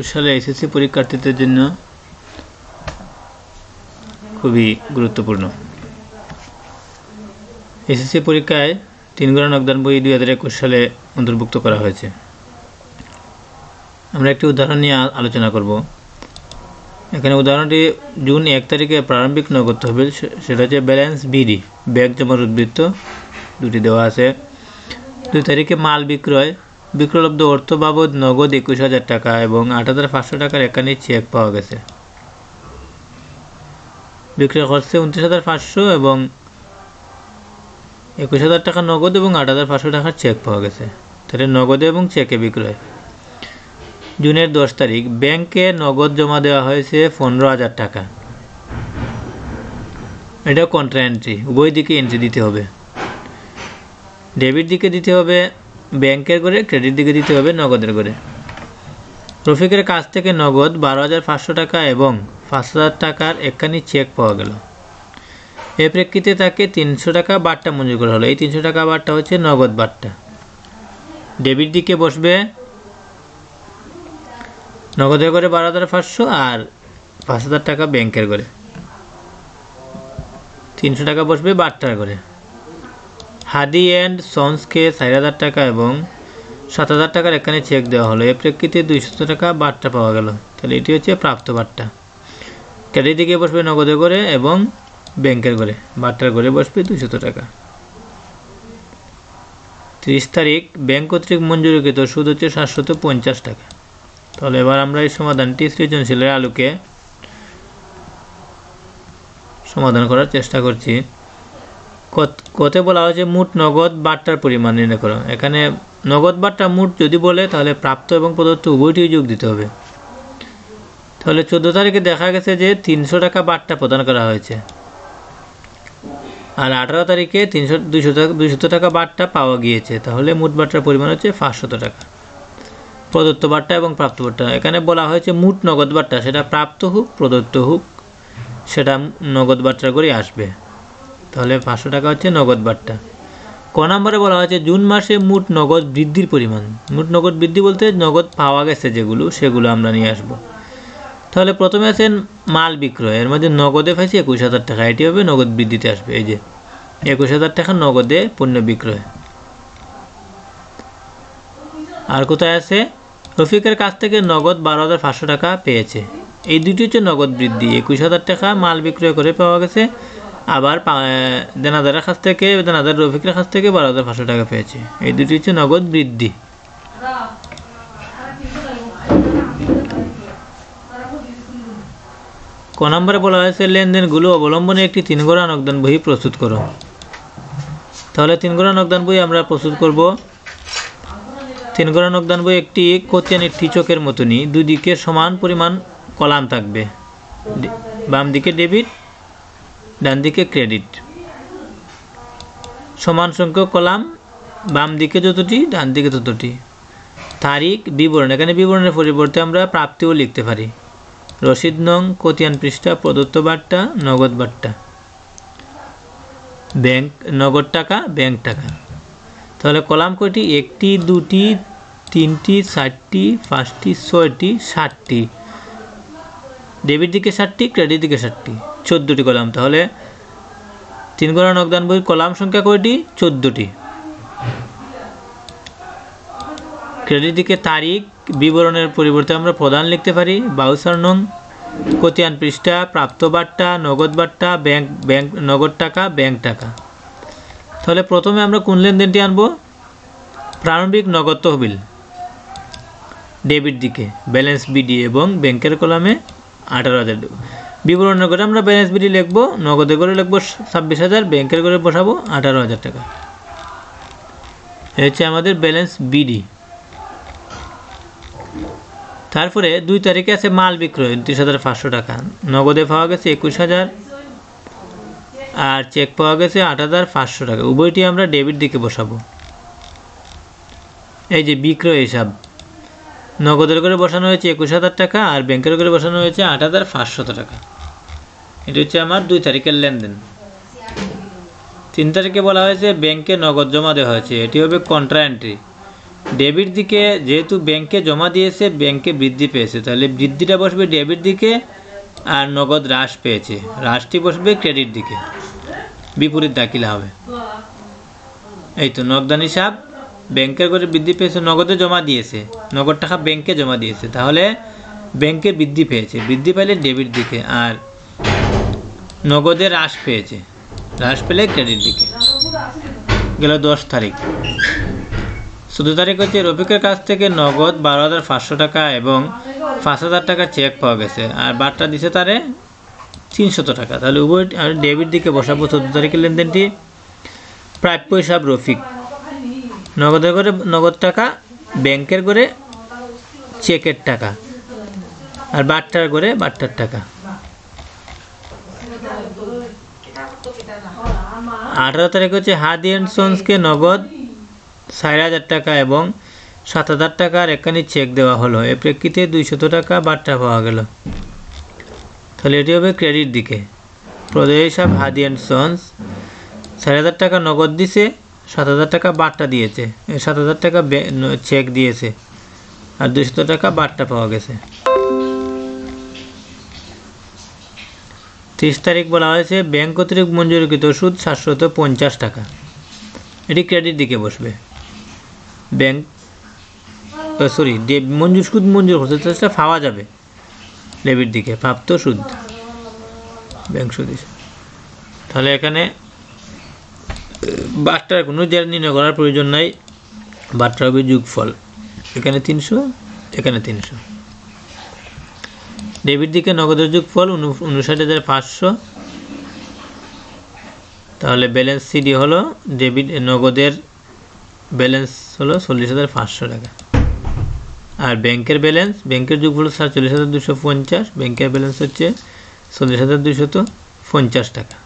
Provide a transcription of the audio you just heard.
2021 সালে এসএসসি পরীক্ষার্থীদের জন্য খুবই গুরুত্বপূর্ণ। এসএসসি পরীক্ষায় 3 গড়া নকদান বই 2021 সালে অন্তর্ভুক্ত করা হয়েছে। আমরা একটি উদাহরণ নিয়ে আলোচনা করব। এখানে উদাহরণটি জুন 1 তারিখে প্রারম্ভিক নগদ তহবিল, সেটা হচ্ছে ব্যালেন্স বিডি, ব্যাংক জমার উদ্বৃত্ত দুটি দেওয়া আছে। 2 তারিখে মাল বিক্রয়, বিক্রয়লব্ধ অর্থ বাবদ নগদ 21,000 টাকা এবং 8,500 টাকার একখানি চেক পাওয়া গেছে। বিক্রয় খরচে 29,500 এবং 21,000 টাকা নগদ এবং 8,500 টাকার চেক পাওয়া গেছে। তাহলে নগদে এবং চেকে বিক্রয়। জুনের 10 তারিখ ব্যাংকে নগদ জমা দেওয়া হয়েছে 15,000 টাকা। এটা কন্ট্রা এন্ট্রি, উভয় দিকে এন্ট্রি দিতে হবে। ডেবিট দিকে দিতে হবে ব্যাংকের করে, ক্রেডিট দিকে দিতে হবে নগদের করে। রফিকের কাছ থেকে নগদ 12,500 টাকা এবং 5,000 টাকার একখানি চেক পাওয়া গেল। এর প্রেক্ষিতে তাকে 300 টাকা বাট্টা মঞ্জুর করা হলো। এই 300 টাকা বাট্টা হচ্ছে নগদ বাট্টা। ডেবিট দিকে বসবে নগদের করে 12,500 আর 5,000 টাকা ব্যাংকের করে। 300 টাকা বসবে বাট্টার করে। হাদি অ্যান্ড সন্সকে 4,000 টাকা এবং 7,000 টাকার একখানে চেক দেওয়া হলো। এর প্রেক্ষিতে 200 টাকা বাট্টা পাওয়া গেল। তাহলে এটি হচ্ছে প্রাপ্ত বাট্টা। ক্রেডিট দিকে বসবে নগদে করে এবং ব্যাংকের করে, বাট্টার করে বসবে 200 টাকা। 30 তারিখ ব্যাংক কর্তৃক মঞ্জুরিকৃত সুদ হচ্ছে 750 টাকা। তাহলে এবার আমরা এই সমাধানটি সৃজনশীলের আলোকে সমাধান করার চেষ্টা করছি। কত বলা হয়েছে মোট নগদ বাট্টার পরিমাণ নির্ণয় করো। এখানে নগদ বাট্টা মোট যদি বলে তাহলে প্রাপ্ত এবং প্রদত্ত উভয়টি যোগ দিতে হবে। তাহলে 14 তারিখে দেখা গেছে যে 300 টাকা বাট্টা প্রদান করা হয়েছে আর 18 তারিখে 200 টাকা বাট্টা পাওয়া গিয়েছে। তাহলে মোট বাট্টার পরিমাণ হচ্ছে 500 টাকা। প্রদত্ত বাট্টা এবং প্রাপ্ত বাট্টা, এখানে বলা হয়েছে মোট নগদ বাট্টা, সেটা প্রাপ্ত হোক প্রদত্ত হোক সেটা নগদ বাট্টার করে আসবে। তাহলে 500 টাকা হচ্ছে নগদ বাট্টা। ক নম্বরে বলা হয়েছে জুন মাসে মোট নগদ বৃদ্ধির পরিমাণ। মোট নগদ বৃদ্ধি বলতে নগদ পাওয়া গেছে যেগুলো, সেগুলো আমরা নিয়ে আসব। তাহলে প্রথমে আছেন মাল বিক্রয়, এর মধ্যে নগদে পাইছে 21,000 টাকা, এটি হবে নগদ বৃদ্ধিতে আসবে। এই যে 21,000 টাকা নগদে পণ্য বিক্রয়। আর কোথায় আছে রফিকের কাছ থেকে নগদ 12,500 টাকা পেয়েছে। এই দুটি হচ্ছে নগদ বৃদ্ধি। 21,000 টাকা মাল বিক্রয় করে পাওয়া গেছে, আবার দেনাদারের কাছ থেকে, দেনাদার রফিকের কাছ থেকে 12,500 টাকা পেয়েছে। এই দুটি হচ্ছে নগদ বৃদ্ধি। ক নম্বরে বলা হয়েছে লেনদেনগুলো অবলম্বনে একটি 3 গড়া নকদান বই প্রস্তুত করো। তাহলে 3 গড়া নকদান বই আমরা প্রস্তুত করব। 3 গড়া নকদান বই একটি কোতিয়ানির টিচকের মতনই, দুদিকে সমান পরিমাণ কলাম থাকবে। বাম দিকে ডেবিট, ডান দিকে ক্রেডিট। সমান সংখ্যক কলাম, বাম দিকে যতটি ডান দিকে ততটি। তারিখ, বিবরণ, এখানে বিবরণের পরিবর্তে আমরা প্রাপ্তিও লিখতে পারি। রসিদ নং, কোতিয়ান পৃষ্ঠা, প্রদত্ত বাট্টা, নগদ বাট্টা, ব্যাংক নগদ টাকা, ব্যাংক টাকা। তাহলে কলাম কয়টি? 1টি, 2টি, 3টি, 4টি, 5টি, 6টি, 7টি। ডেবিট দিকে 7টি, ক্রেডিট দিকে 7টি, 14টি কলাম। তাহলে 3 গড়া নকদান বইয়ের কলাম সংখ্যা কয়টি? 14টি। ক্রেডিট দিকে তারিখ, বিবরণের পরিবর্তে আমরা প্রদান লিখতে পারি। বাউচার নং, কোতিয়ান পৃষ্ঠা, প্রাপ্ত বাট্টা, নগদ বাট্টা, ব্যাংক নগদ টাকা, ব্যাংক টাকা। তাহলে প্রথমে আমরা কোন লেনদেনটি আনবো? প্রারম্ভিক নগদ তহবিল ডেবিট দিকে ব্যালেন্স বিডি এবং ব্যাংকের কলামে 18,000। বিবরণের করে আমরা ব্যালেন্স বিডি লিখবো, নগদে করে লিখবো 26,000, ব্যাংকের করে বসাবো 18,000 টাকা। এই হচ্ছে আমাদের ব্যালেন্স বিডি। তারপরে 2 তারিখে আছে মাল বিক্রয় 29,500 টাকা, নগদে পাওয়া গেছে 21,000 আর চেক পাওয়া গেছে 8,500 টাকা। উভয়টি আমরা ডেবিট দিকে বসাবো। এই যে বিক্রয় হিসাব, নগদের করে বসানো হয়েছে 21,000 টাকা আর ব্যাংকের করে বসানো হয়েছে 8,500 টাকা। এটা হচ্ছে আমার 2 তারিখের লেনদেন। 3 তারিখে বলা হয়েছে ব্যাংকে নগদ জমা দেওয়া হয়েছে, এটি হবে কন্ট্রা এন্ট্রি। ডেবিট দিকে যেহেতু ব্যাংকে জমা দিয়েছে, ব্যাংকে বৃদ্ধি পেয়েছে, তাহলে বৃদ্ধিটা বসবে ডেবিট দিকে, আর নগদ হ্রাস পেয়েছে, হ্রাসটি বসবে ক্রেডিট দিকে, বিপরীত দাখিলা হবে। এই তো নগদান হিসাব, ব্যাংকের করে বৃদ্ধি পেয়েছে, নগদে জমা দিয়েছে, নগদ টাকা ব্যাংকে জমা দিয়েছে, তাহলে ব্যাংকে বৃদ্ধি পেয়েছে, বৃদ্ধি পেলে ডেবিট দিকে, আর নগদে হ্রাস পেয়েছে, হ্রাস পেলে ক্রেডিট দিকে। গেল 10 তারিখ। 14 তারিখ হচ্ছে রফিকের কাছ থেকে নগদ 12,500 টাকা এবং 5,000 টাকা চেক পাওয়া গেছে, আর বার্তা দিছে তারে 300 টাকা। তাহলে উভয় ডেবিট দিকে বসাবো। 14 তারিখের লেনদেনটি প্রাপ্য হিসাব রফিক, নগদের করে নগদ টাকা, ব্যাংকের করে চেকের টাকা, আর বার্তার করে বার্তার টাকা। 18 তারিখ হচ্ছে হাদি অ্যান্ড সন্সকে নগদ 4,000 টাকা এবং 7,000 টাকার একখানি চেক দেওয়া হলো। এর প্রেক্ষিতে 200 টাকা বার্তা পাওয়া গেল। তাহলে এটি হবে ক্রেডিট দিকে। প্রদেয় হিসাব হাদি অ্যান্ড সন্স 4,000 টাকা নগদ দিছে, 7,000 টাকা বার্তা দিয়েছে, 7,000 টাকা চেক দিয়েছে, আর 200 টাকা বার্তা পাওয়া গেছে। 30 তারিখ বলা হয়েছে ব্যাংক কর্তৃক মঞ্জুরকৃত সুদ 750 টাকা, এটি ক্রেডিট দিকে বসবে। ব্যাংক সুদ মঞ্জুর করছে, সেটা পাওয়া যাবে ডেবিট দিকে, প্রাপ্ত সুদ ব্যাংক সুদ। তাহলে এখানে বার্তার কোনো নির্ণয় করার প্রয়োজন নাই, বার্তা হবে যোগফল, এখানে 300, এখানে 300। ডেবিট দিকে নগদের যোগফল 59,500, তাহলে ব্যালেন্স সিডি হলো ডেবিট, নগদের ব্যালেন্স হলো 40,500 টাকা, আর ব্যাংকের ব্যালেন্স, ব্যাংকের যোগফল 47,250, ব্যাংকের ব্যালেন্স হচ্ছে 40,250 টাকা।